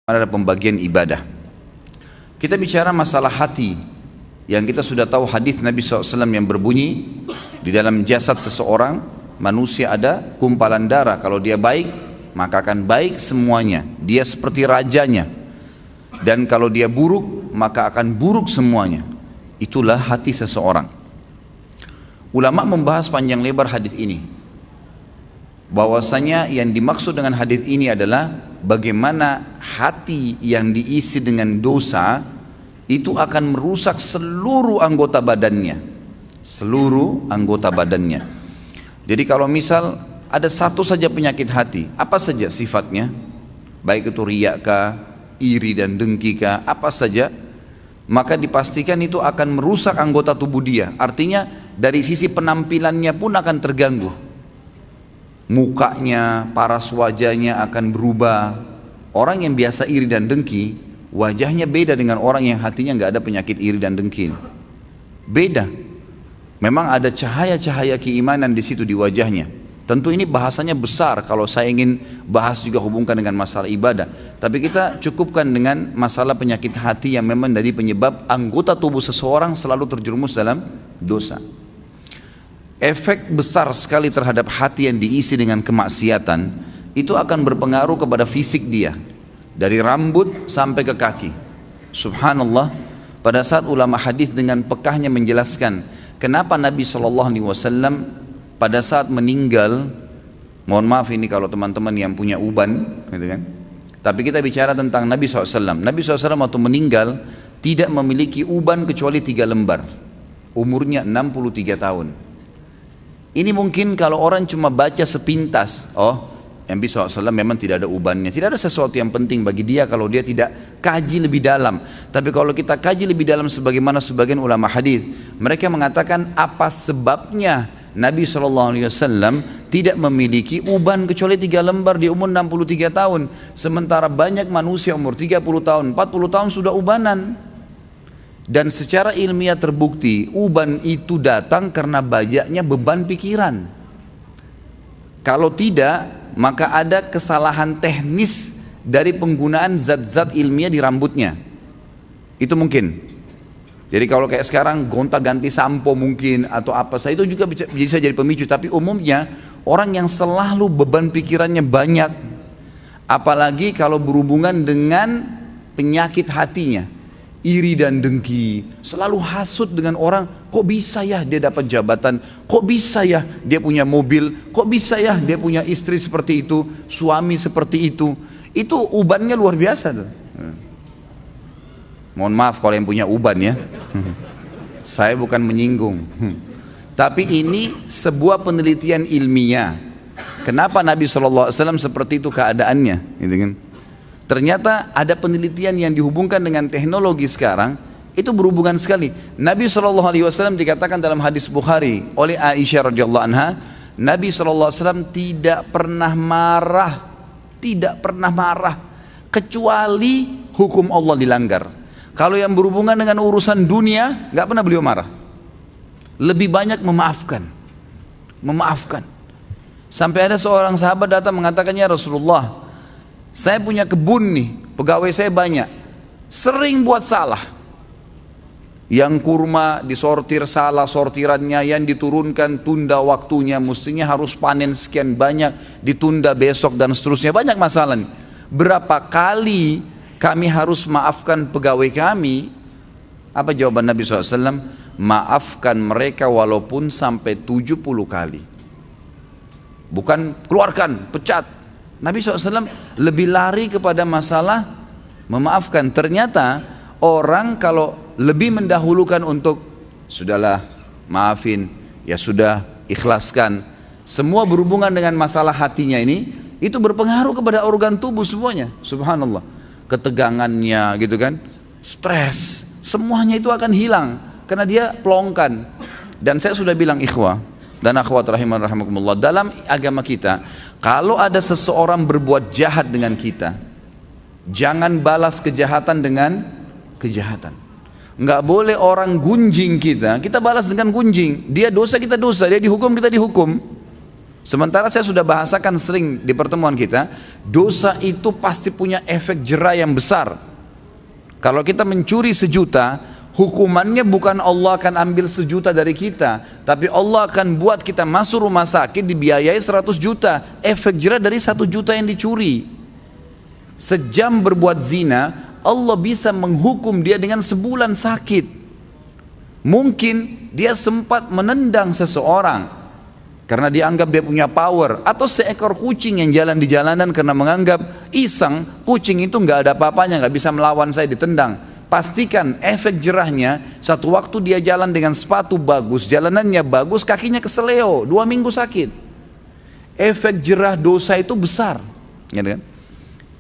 Ada pembagian ibadah. Kita bicara masalah hati yang kita sudah tahu hadis Nabi SAW yang berbunyi di dalam jasad seseorang manusia ada gumpalan darah. Kalau dia baik maka akan baik semuanya, dia seperti rajanya, dan kalau dia buruk maka akan buruk semuanya. Itulah hati seseorang. Ulama membahas panjang lebar hadis ini, bahwasanya yang dimaksud dengan hadis ini adalah bagaimana hati yang diisi dengan dosa itu akan merusak seluruh anggota badannya. Seluruh anggota badannya. Jadi kalau misal ada satu saja penyakit hati, apa saja sifatnya, baik itu riya kah, iri dan dengki kah, apa saja, maka dipastikan itu akan merusak anggota tubuh dia. Artinya dari sisi penampilannya pun akan terganggu. Mukanya, paras wajahnya akan berubah. Orang yang biasa iri dan dengki, wajahnya beda dengan orang yang hatinya nggak ada penyakit iri dan dengki. Beda. Memang ada cahaya-cahaya keimanan di situ di wajahnya. Tentu ini bahasanya besar kalau saya ingin bahas juga hubungkan dengan masalah ibadah. Tapi kita cukupkan dengan masalah penyakit hati yang memang dari penyebab anggota tubuh seseorang selalu terjerumus dalam dosa. Efek besar sekali terhadap hati yang diisi dengan kemaksiatan itu akan berpengaruh kepada fisik dia, dari rambut sampai ke kaki. Subhanallah, pada saat ulama hadis dengan pekahnya menjelaskan kenapa Nabi SAW pada saat meninggal, mohon maaf ini kalau teman-teman yang punya uban gitu kan, tapi kita bicara tentang Nabi SAW. Nabi SAW waktu meninggal tidak memiliki uban kecuali 3 lembar, umurnya 63 tahun. Ini mungkin kalau orang cuma baca sepintas, oh Nabi SAW memang tidak ada ubannya, tidak ada sesuatu yang penting bagi dia kalau dia tidak kaji lebih dalam. Tapi kalau kita kaji lebih dalam sebagaimana sebagian ulama hadis, mereka mengatakan apa sebabnya Nabi SAW tidak memiliki uban kecuali 3 lembar di umur 63 tahun. Sementara banyak manusia umur 30 tahun, 40 tahun sudah ubanan. Dan secara ilmiah terbukti uban itu datang karena banyaknya beban pikiran. Kalau tidak, maka ada kesalahan teknis dari penggunaan zat-zat ilmiah di rambutnya. Itu mungkin. Jadi kalau kayak sekarang gonta-ganti sampo mungkin atau apa saja itu juga bisa jadi pemicu. Tapi umumnya orang yang selalu beban pikirannya banyak, apalagi kalau berhubungan dengan penyakit hatinya, iri dan dengki, selalu hasut dengan orang, kok bisa ya dia dapat jabatan, kok bisa ya dia punya mobil, kok bisa ya dia punya istri seperti itu, suami seperti itu ubannya luar biasa tuh. Mohon maaf kalau yang punya uban ya, saya bukan menyinggung, tapi ini sebuah penelitian ilmiah. Kenapa Nabi SAW seperti itu keadaannya, gitu kan? Ternyata ada penelitian yang dihubungkan dengan teknologi sekarang, itu berhubungan sekali. Nabi SAW dikatakan dalam hadis Bukhari oleh Aisyah radhiyallahu anha, Nabi SAW tidak pernah marah kecuali hukum Allah dilanggar. Kalau yang berhubungan dengan urusan dunia, nggak pernah beliau marah. Lebih banyak memaafkan. Sampai ada seorang sahabat datang mengatakannya, Rasulullah, saya punya kebun nih, pegawai saya banyak, sering buat salah. Yang kurma disortir salah sortirannya, yang diturunkan tunda waktunya, mestinya harus panen sekian banyak, ditunda besok dan seterusnya, banyak masalah nih. Berapa kali kami harus maafkan pegawai kami? Apa jawaban Nabi SAW? Maafkan mereka walaupun sampai 70 kali. Bukan keluarkan, pecat. Nabi SAW lebih lari kepada masalah memaafkan. Ternyata orang kalau lebih mendahulukan untuk sudahlah maafin, ya sudah ikhlaskan, semua berhubungan dengan masalah hatinya ini, itu berpengaruh kepada organ tubuh semuanya. Subhanallah, ketegangannya gitu kan, stres, semuanya itu akan hilang karena dia pelongkan. Dan saya sudah bilang ikhwah dan akhwat rahiman rahimakumullah, dalam agama kita kalau ada seseorang berbuat jahat dengan kita, jangan balas kejahatan dengan kejahatan. Nggak boleh orang gunjing kita balas dengan gunjing. Dia dosa, kita dosa, dia dihukum, kita dihukum. Sementara saya sudah bahasakan sering di pertemuan kita, dosa itu pasti punya efek jera yang besar. Kalau kita mencuri 1.000.000, hukumannya bukan Allah akan ambil 1.000.000 dari kita, tapi Allah akan buat kita masuk rumah sakit dibiayai 100 juta. Efek jera dari 1 juta yang dicuri. Sejam berbuat zina, Allah bisa menghukum dia dengan sebulan sakit. Mungkin dia sempat menendang seseorang karena dianggap dia punya power, atau seekor kucing yang jalan di jalanan karena menganggap iseng, kucing itu nggak ada apa-apanya, nggak bisa melawan saya, ditendang. Pastikan efek jerahnya, satu waktu dia jalan dengan sepatu bagus, jalanannya bagus, kakinya keseleo, 2 minggu sakit. Efek jerah dosa itu besar, gitu kan?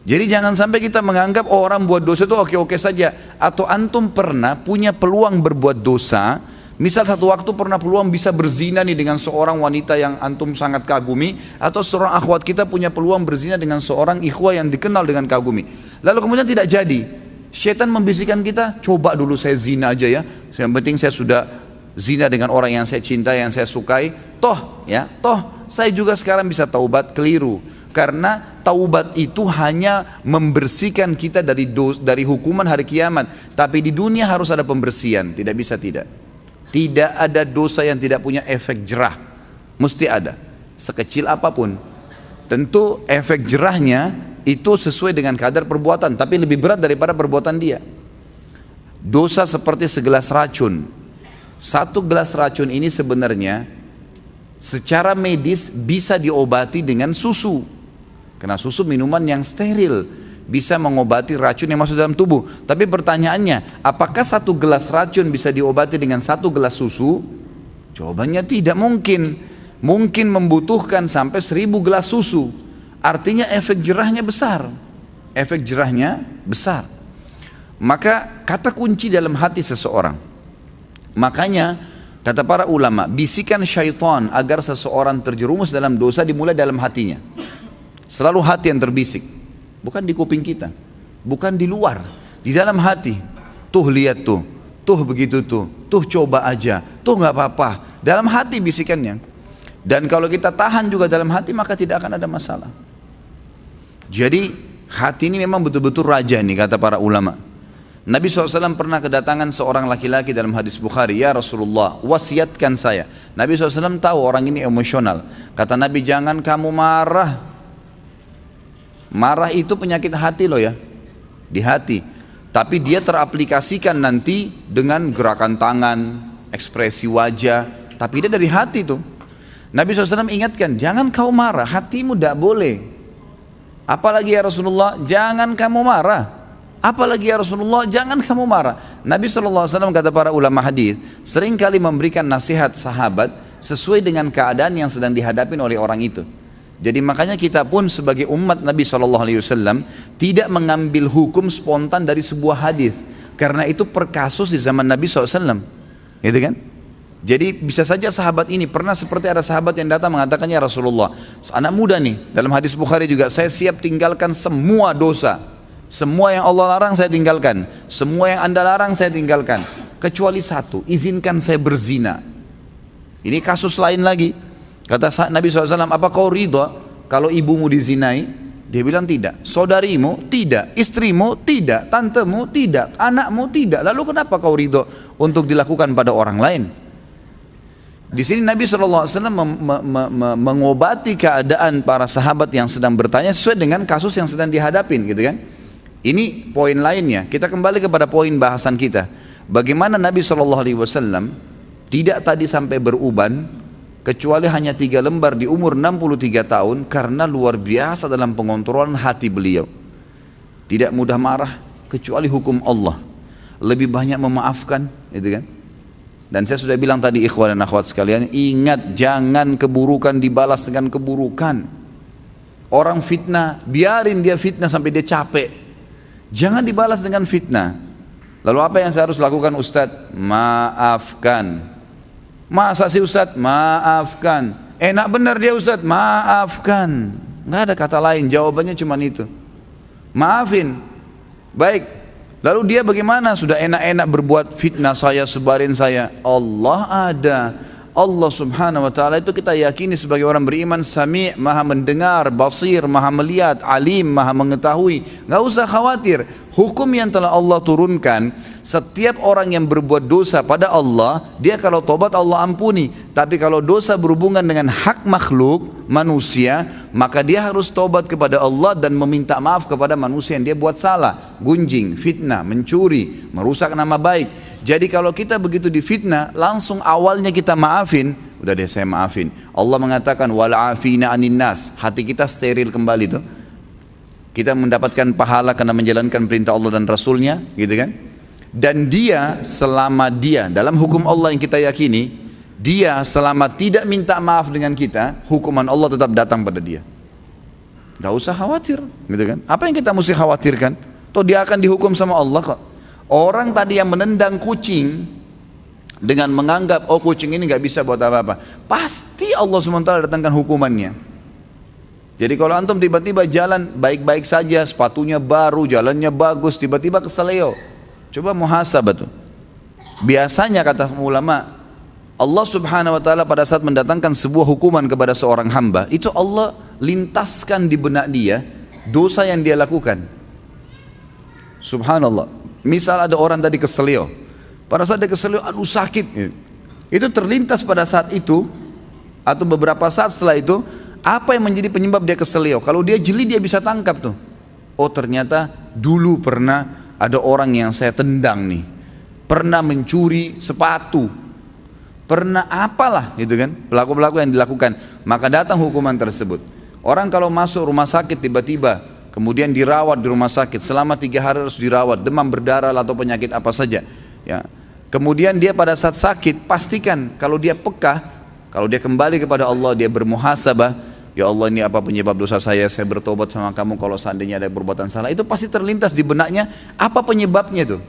Jadi jangan sampai kita menganggap orang buat dosa itu oke-oke saja. Atau antum pernah punya peluang berbuat dosa, misal satu waktu pernah peluang bisa berzina nih dengan seorang wanita yang antum sangat kagumi, atau seorang akhwat kita punya peluang berzina dengan seorang ikhwah yang dikenal dengan kagumi, lalu kemudian tidak jadi. Syaitan membisikkan kita, coba dulu saya zina aja ya, yang penting saya sudah zina dengan orang yang saya cintai, yang saya sukai, toh saya juga sekarang bisa taubat. Keliru. Karena taubat itu hanya membersihkan kita dari hukuman hari kiamat, tapi di dunia harus ada pembersihan, tidak bisa tidak. Tidak ada dosa yang tidak punya efek jerah, mesti ada, sekecil apapun. Tentu efek jerahnya itu sesuai dengan kadar perbuatan, tapi lebih berat daripada perbuatan dia. Dosa seperti segelas racun. 1 gelas racun ini sebenarnya secara medis bisa diobati dengan susu, karena susu minuman yang steril, bisa mengobati racun yang masuk dalam tubuh. Tapi pertanyaannya, apakah 1 gelas racun bisa diobati dengan 1 gelas susu? Jawabannya tidak mungkin. Mungkin membutuhkan sampai 1000 gelas susu. Artinya efek jerahnya besar. Efek jerahnya besar. Maka kata kunci dalam hati seseorang. Makanya kata para ulama, bisikan syaitan agar seseorang terjerumus dalam dosa dimulai dalam hatinya. Selalu hati yang terbisik. Bukan di kuping kita, bukan di luar, di dalam hati. Tuh lihat tuh begitu tuh coba aja, tuh nggak apa-apa. Dalam hati bisikannya. Dan kalau kita tahan juga dalam hati, maka tidak akan ada masalah. Jadi hati ini memang betul-betul raja nih, kata para ulama. Nabi SAW pernah kedatangan seorang laki-laki dalam hadis Bukhari, ya Rasulullah, wasiatkan saya. Nabi SAW tahu orang ini emosional. Kata Nabi, jangan kamu marah. Marah itu penyakit hati loh ya, di hati. Tapi dia teraplikasikan nanti dengan gerakan tangan, ekspresi wajah, tapi dia dari hati tuh. Nabi SAW ingatkan, jangan kau marah, hatimu tidak boleh. Apalagi ya Rasulullah, jangan kamu marah. Apalagi ya Rasulullah, jangan kamu marah. Nabi SAW, kata para ulama hadis, seringkali memberikan nasihat sahabat sesuai dengan keadaan yang sedang dihadapi oleh orang itu. Jadi makanya kita pun sebagai umat Nabi SAW tidak mengambil hukum spontan dari sebuah hadis, karena itu per kasus di zaman Nabi SAW, gitu kan? Jadi bisa saja sahabat ini pernah seperti ada sahabat yang datang mengatakan, ya Rasulullah, anak muda nih, dalam hadis Bukhari juga, saya siap tinggalkan semua dosa, semua yang Allah larang saya tinggalkan, semua yang Anda larang saya tinggalkan, kecuali satu, izinkan saya berzina. Ini kasus lain lagi. Kata Nabi SAW, apa kau ridha kalau ibumu dizinai? Dia bilang tidak. Saudarimu? Tidak. Istrimu? Tidak. Tantemu? Tidak. Anakmu? Tidak. Lalu kenapa kau ridha untuk dilakukan pada orang lain? Di sini Nabi SAW mengobati keadaan para sahabat yang sedang bertanya sesuai dengan kasus yang sedang dihadapin, gitu kan? Ini poin lainnya. Kita kembali kepada poin bahasan kita. Bagaimana Nabi SAW tidak tadi sampai beruban, kecuali hanya 3 lembar di umur 63 tahun, karena luar biasa dalam pengontrolan hati beliau. Tidak mudah marah, kecuali hukum Allah. Lebih banyak memaafkan, gitu kan? Dan saya sudah bilang tadi, ikhwan dan akhwat sekalian, ingat, jangan keburukan dibalas dengan keburukan. Orang fitnah, biarin dia fitnah sampai dia capek. Jangan dibalas dengan fitnah. Lalu apa yang saya harus lakukan, Ustadz? Maafkan. Masa sih Ustadz? Maafkan. Enak benar dia Ustadz? Maafkan. Nggak ada kata lain, jawabannya cuma itu. Maafin. Baik. Lalu dia bagaimana? Sudah enak-enak berbuat fitnah saya, sebarin saya. Allah ada. Allah subhanahu wa ta'ala itu kita yakini sebagai orang beriman, Sami', maha mendengar, Basir, maha melihat, Alim, maha mengetahui. Gak usah khawatir, hukum yang telah Allah turunkan, setiap orang yang berbuat dosa pada Allah, dia kalau tobat Allah ampuni. Tapi kalau dosa berhubungan dengan hak makhluk, manusia, maka dia harus tobat kepada Allah dan meminta maaf kepada manusia yang dia buat salah, gunjing, fitnah, mencuri, merusak nama baik. Jadi kalau kita begitu difitnah, langsung awalnya kita maafin, udah deh saya maafin. Allah mengatakan wal afina anin nas, hati kita steril kembali tuh. Kita mendapatkan pahala karena menjalankan perintah Allah dan Rasulnya, gitu kan? Dan dia selama dia dalam hukum Allah yang kita yakini, dia selama tidak minta maaf dengan kita, hukuman Allah tetap datang pada dia. Gak usah khawatir, gitu kan? Apa yang kita mesti khawatirkan? Toh dia akan dihukum sama Allah kok. Orang tadi yang menendang kucing dengan menganggap oh kucing ini gak bisa buat apa-apa, pasti Allah SWT datangkan hukumannya. Jadi kalau antum tiba-tiba jalan baik-baik saja, sepatunya baru, jalannya bagus, tiba-tiba keseleo, coba muhasabah tuh. Biasanya kata ulama, Allah subhanahu wa ta'ala pada saat mendatangkan sebuah hukuman kepada seorang hamba, itu Allah lintaskan di benak dia dosa yang dia lakukan. Subhanallah. Misal ada orang tadi keselio, pada saat dia keselio, aduh sakit, itu terlintas pada saat itu atau beberapa saat setelah itu, apa yang menjadi penyebab dia keselio. Kalau dia jeli dia bisa tangkap tuh, oh ternyata dulu pernah ada orang yang saya tendang nih, pernah mencuri sepatu, pernah apalah gitu kan, pelaku-pelaku yang dilakukan, maka datang hukuman tersebut. Orang kalau masuk rumah sakit tiba-tiba kemudian dirawat di rumah sakit selama 3 hari harus dirawat, demam berdarah atau penyakit apa saja ya. Kemudian dia pada saat sakit, pastikan kalau dia peka, kalau dia kembali kepada Allah, dia bermuhasabah, ya Allah ini apa penyebab dosa saya bertobat sama kamu kalau seandainya ada perbuatan salah, itu pasti terlintas di benaknya apa penyebabnya tuh.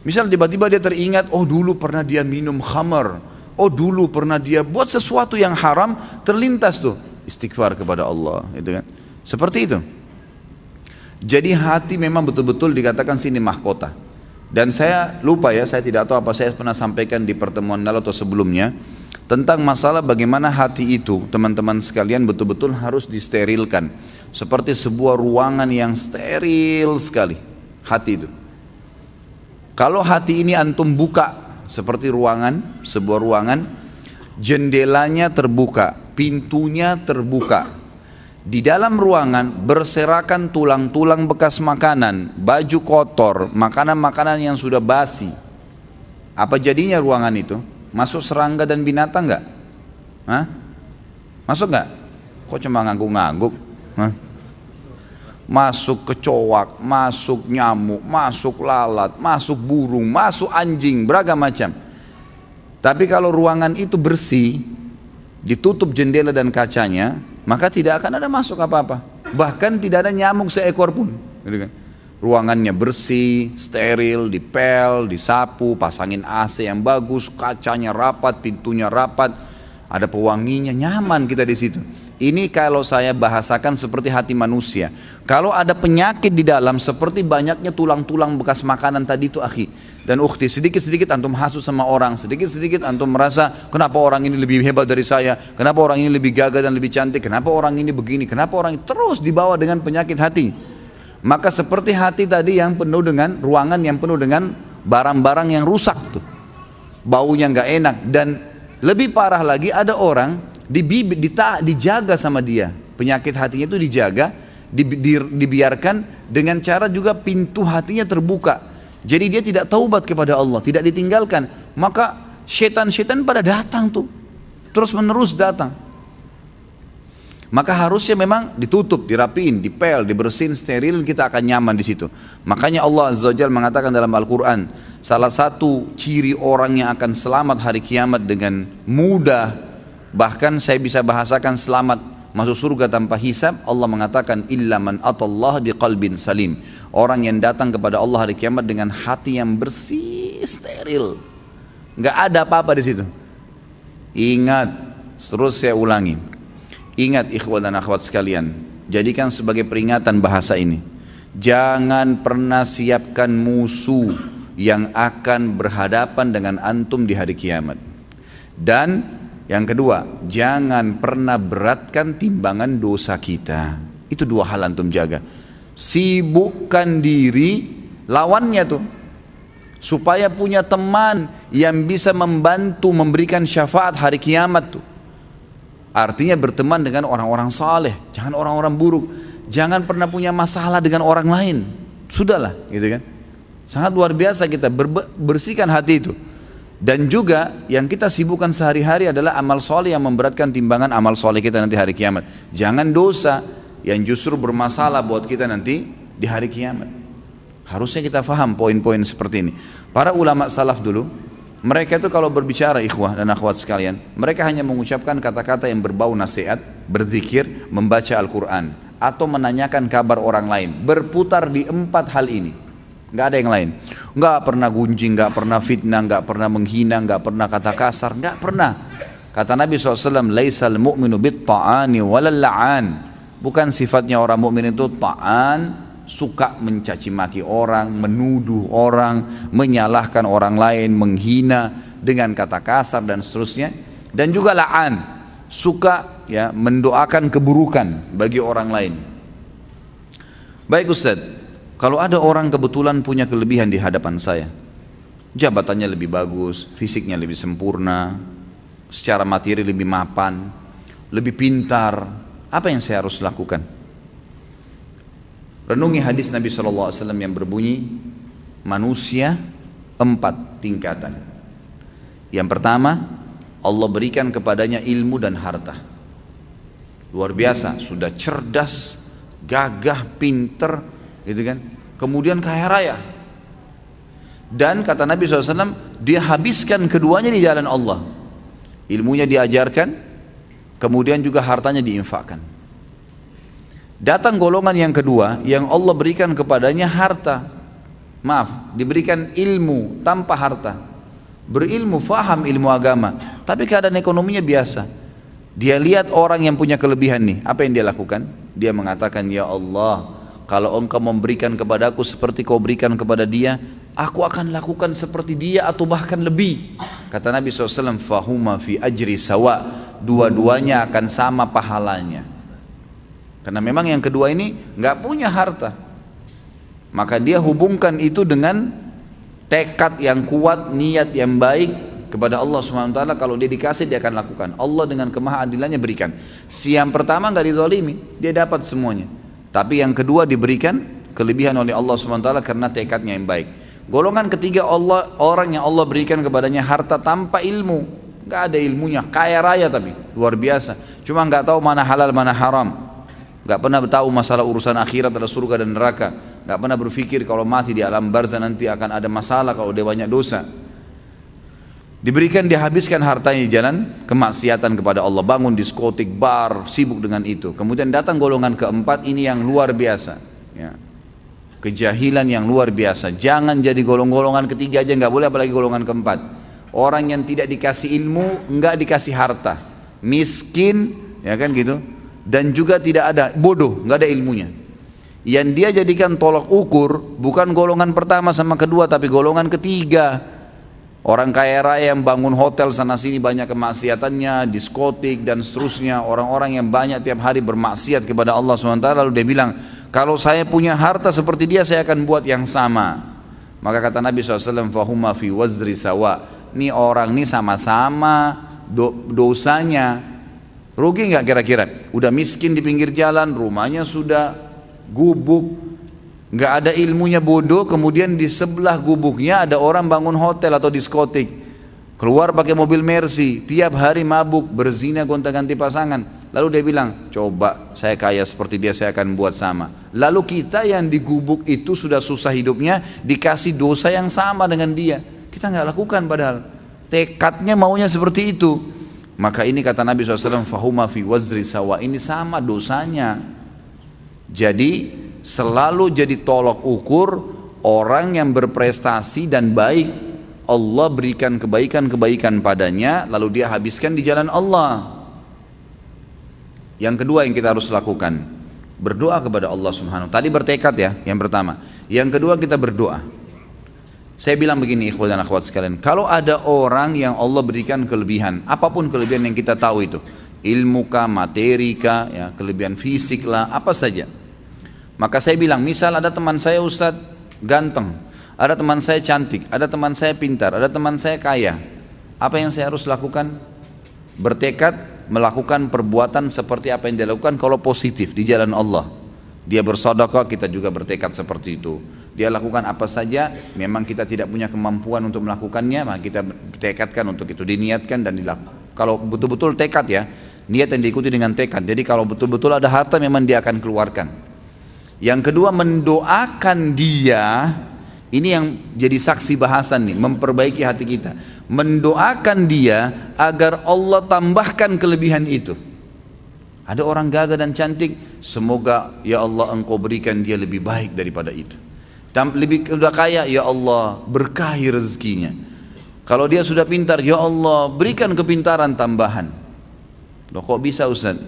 Misal tiba-tiba dia teringat, oh dulu pernah dia minum khamar, oh dulu pernah dia buat sesuatu yang haram, terlintas tuh istighfar kepada Allah, gitu kan. Seperti itu. Jadi hati memang betul-betul dikatakan sini mahkota. Dan saya lupa ya, saya tidak tahu apa saya pernah sampaikan di pertemuan lalu atau sebelumnya tentang masalah bagaimana hati itu, teman-teman sekalian, betul-betul harus disterilkan. Seperti sebuah ruangan yang steril sekali, hati itu. Kalau hati ini antum buka seperti ruangan, sebuah ruangan, jendelanya terbuka, pintunya terbuka. Di dalam ruangan berserakan tulang-tulang bekas makanan, baju kotor, makanan-makanan yang sudah basi. Apa jadinya ruangan itu? Masuk serangga dan binatang enggak? Hah? Masuk enggak? Kok cuma ngangguk-ngangguk? Hah? Masuk kecoak, masuk nyamuk, masuk lalat, masuk burung, masuk anjing, beragam macam. Tapi kalau ruangan itu bersih, ditutup jendela dan kacanya, maka tidak akan ada masuk apa-apa. Bahkan tidak ada nyamuk seekor pun, gitu kan. Ruangannya bersih, steril, dipel, disapu, pasangin AC yang bagus, kacanya rapat, pintunya rapat, ada pewanginya, nyaman kita di situ. Ini kalau saya bahasakan seperti hati manusia. Kalau ada penyakit di dalam seperti banyaknya tulang-tulang bekas makanan tadi itu akhi dan ukhti, sedikit-sedikit antum hasut sama orang, sedikit-sedikit antum merasa kenapa orang ini lebih hebat dari saya, kenapa orang ini lebih gagah dan lebih cantik, kenapa orang ini begini, kenapa orang ini, terus dibawa dengan penyakit hati. Maka seperti hati tadi yang penuh dengan ruangan yang penuh dengan barang-barang yang rusak tuh, baunya nggak enak. Dan lebih parah lagi, ada orang dijaga sama dia, penyakit hatinya itu dijaga, dibiarkan dengan cara juga pintu hatinya terbuka. Jadi dia tidak taubat kepada Allah, tidak ditinggalkan, maka setan-setan pada datang tuh, terus menerus datang. Maka harusnya memang ditutup, dirapiin, dipel, dibersihin, steril, kita akan nyaman di situ. Makanya Allah Azza wa Jalla mengatakan dalam Al-Quran, salah satu ciri orang yang akan selamat hari kiamat dengan mudah, bahkan saya bisa bahasakan selamat masuk surga tanpa hisab, Allah mengatakan illa man atallaha biqalbin salim, orang yang datang kepada Allah hari kiamat dengan hati yang bersih, steril, nggak ada apa-apa di situ. Ingat, terus saya ulangi, ingat ikhwan dan akhwat sekalian, jadikan sebagai peringatan bahasa ini, jangan pernah siapkan musuh yang akan berhadapan dengan antum di hari kiamat. Dan yang kedua, jangan pernah beratkan timbangan dosa kita. Itu dua hal antum jaga. Sibukkan diri, lawannya tuh, supaya punya teman yang bisa membantu memberikan syafaat hari kiamat tuh. Artinya berteman dengan orang-orang saleh, jangan orang-orang buruk. Jangan pernah punya masalah dengan orang lain. Sudahlah, gitu kan. Sangat luar biasa kita bersihkan hati itu. Dan juga yang kita sibukkan sehari-hari adalah amal soleh yang memberatkan timbangan amal soleh kita nanti hari kiamat. Jangan dosa yang justru bermasalah buat kita nanti di hari kiamat. Harusnya kita faham poin-poin seperti ini. Para ulama salaf dulu, mereka itu kalau berbicara ikhwah dan akhwat sekalian, mereka hanya mengucapkan kata-kata yang berbau nasihat, berzikir, membaca Al-Quran, atau menanyakan kabar orang lain. Berputar di 4 hal ini. Nggak ada yang lain. Nggak pernah gunjing, nggak pernah fitnah, nggak pernah menghina, nggak pernah kata kasar, nggak pernah. Kata Nabi SAW, laisal mu'minu bit-ta'ani walal la'an. Bukan sifatnya orang mukmin itu ta'an, suka mencaci maki orang, menuduh orang, menyalahkan orang lain, menghina dengan kata kasar dan seterusnya. Dan juga la'an, suka ya mendoakan keburukan bagi orang lain. Baik Ustaz, kalau ada orang kebetulan punya kelebihan di hadapan saya, jabatannya lebih bagus, fisiknya lebih sempurna, secara materi lebih mapan, lebih pintar, apa yang saya harus lakukan? Renungi hadis Nabi SAW yang berbunyi, manusia 4 tingkatan. Yang pertama, Allah berikan kepadanya ilmu dan harta. Luar biasa, sudah cerdas, gagah, pinter, gitu kan? Kemudian kaya raya. Dan kata Nabi SAW, dia habiskan keduanya di jalan Allah. Ilmunya diajarkan, kemudian juga hartanya diinfakkan. Datang golongan yang kedua, yang Allah berikan kepadanya harta. Diberikan ilmu tanpa harta. Berilmu, faham ilmu agama, tapi keadaan ekonominya biasa. Dia lihat orang yang punya kelebihan nih, apa yang dia lakukan? Dia mengatakan, ya Allah, kalau engkau memberikan kepadaku seperti kau berikan kepada dia, aku akan lakukan seperti dia atau bahkan lebih. Kata Nabi SAW, fahuma fi ajri sawa, dua-duanya akan sama pahalanya. Karena memang yang kedua ini nggak punya harta, maka dia hubungkan itu dengan tekad yang kuat, niat yang baik kepada Allah SWT. Kalau dia dikasih, dia akan lakukan. Allah dengan kemahaadilannya berikan. Si yang pertama nggak dizalimi, dia dapat semuanya. Tapi yang kedua diberikan kelebihan oleh Allah SWT karena tekadnya yang baik. Golongan ketiga, orang yang Allah berikan kepadanya harta tanpa ilmu, nggak ada ilmunya, kaya raya tapi luar biasa, cuma nggak tahu mana halal mana haram, nggak pernah tahu masalah urusan akhirat, ada surga dan neraka, nggak pernah berpikir kalau mati di alam barzah nanti akan ada masalah kalau dia banyak dosa. Diberikan, dihabiskan hartanya di jalan kemaksiatan kepada Allah, bangun diskotik, bar, sibuk dengan itu. Kemudian datang golongan keempat, ini yang luar biasa ya. Kejahilan yang luar biasa. Jangan jadi golongan ketiga aja, nggak boleh, apalagi golongan keempat. Orang yang tidak dikasih ilmu, nggak dikasih harta, miskin, ya kan gitu, dan juga tidak ada, bodoh, nggak ada ilmunya. Yang dia jadikan tolak ukur bukan golongan pertama sama kedua, tapi golongan ketiga. Orang kaya raya yang bangun hotel sana sini banyak kemaksiatannya, diskotik dan seterusnya. Orang-orang yang banyak tiap hari bermaksiat kepada Allah SWT, lalu dia bilang, kalau saya punya harta seperti dia, saya akan buat yang sama. Maka kata Nabi SAW, fahuma fi wazri sawa. Ini orang ini sama-sama dosanya. Rugi nggak kira-kira? Udah miskin di pinggir jalan, rumahnya sudah gubuk, nggak ada ilmunya, bodoh. Kemudian di sebelah gubuknya ada orang bangun hotel atau diskotik, keluar pakai mobil Mercy, tiap hari mabuk, berzina, gonta-ganti pasangan. Lalu dia bilang, coba saya kaya seperti dia, saya akan buat sama. Lalu kita yang di gubuk itu sudah susah hidupnya, dikasih dosa yang sama dengan dia, kita nggak lakukan, padahal tekadnya maunya seperti itu. Maka ini kata Nabi SAW, fahuma fi wazri sawa, ini sama dosanya. Jadi selalu jadi tolok ukur orang yang berprestasi dan baik, Allah berikan kebaikan-kebaikan padanya, lalu dia habiskan di jalan Allah. Yang kedua yang kita harus lakukan, berdoa kepada Allah Subhanahu. Tadi bertekad ya, yang pertama. Yang kedua kita berdoa. Saya bilang begini ikhwan dan akhwat sekalian, kalau ada orang yang Allah berikan kelebihan, apapun kelebihan yang kita tahu itu, ilmu kah, materi kah, ya, kelebihan fisik lah, apa saja. Maka saya bilang, misal ada teman saya Ustadz ganteng, ada teman saya cantik, ada teman saya pintar, ada teman saya kaya. Apa yang saya harus lakukan? Bertekad melakukan perbuatan seperti apa yang dia lakukan kalau positif di jalan Allah. Dia bersedekah, kita juga bertekad seperti itu. Dia lakukan apa saja, memang kita tidak punya kemampuan untuk melakukannya, maka kita tekadkan untuk itu, diniatkan dan dilakukan. Kalau betul-betul tekad ya, niat yang diikuti dengan tekad. Jadi kalau betul-betul ada harta memang dia akan keluarkan. Yang kedua, mendoakan dia, ini yang jadi saksi bahasan nih, memperbaiki hati kita. Mendoakan dia agar Allah tambahkan kelebihan itu. Ada orang gagah dan cantik, semoga ya Allah engkau berikan dia lebih baik daripada itu. Lebih sudah kaya, ya Allah berkahi rezekinya. Kalau dia sudah pintar, ya Allah berikan kepintaran tambahan. Loh kok bisa Ustaz?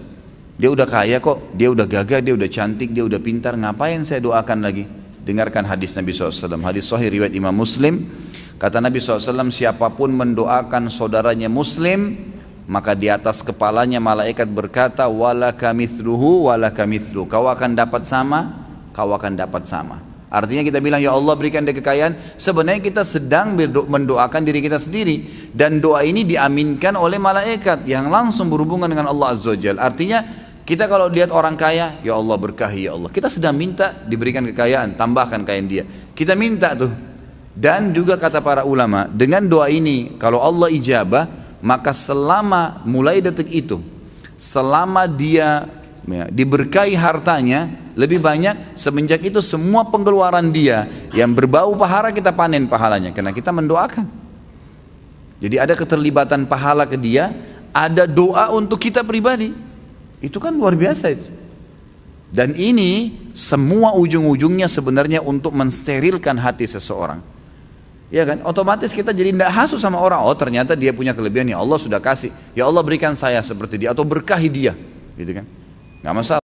Dia udah kaya kok, dia udah gagah, dia udah cantik, dia udah pintar, ngapain saya doakan lagi? Dengarkan hadis Nabi SAW, hadis sahih riwayat Imam Muslim. Kata Nabi SAW, siapapun mendoakan saudaranya Muslim, maka di atas kepalanya malaikat berkata, walaka mithluhu walaka mithlu. Kau akan dapat sama, kau akan dapat sama. Artinya kita bilang, ya Allah berikan dia kekayaan, sebenarnya kita sedang mendoakan diri kita sendiri. Dan doa ini diaminkan oleh malaikat yang langsung berhubungan dengan Allah Azza wa Jalla. Artinya kita kalau lihat orang kaya, ya Allah berkahi ya Allah, kita sedang minta diberikan kekayaan, tambahkan kekayaan dia. Kita minta tuh. Dan juga kata para ulama, dengan doa ini kalau Allah ijabah, maka selama mulai detik itu, selama dia diberkahi hartanya lebih banyak, semenjak itu semua pengeluaran dia yang berbau pahala kita panen pahalanya, karena kita mendoakan. Jadi ada keterlibatan pahala ke dia, ada doa untuk kita pribadi. Itu kan luar biasa itu. Dan ini semua ujung-ujungnya sebenarnya untuk mensterilkan hati seseorang. Ya kan, otomatis kita jadi tidak hasu sama orang. Oh ternyata dia punya kelebihan, ya Allah sudah kasih, ya Allah berikan saya seperti dia, atau berkahi dia, gitu kan, nggak masalah.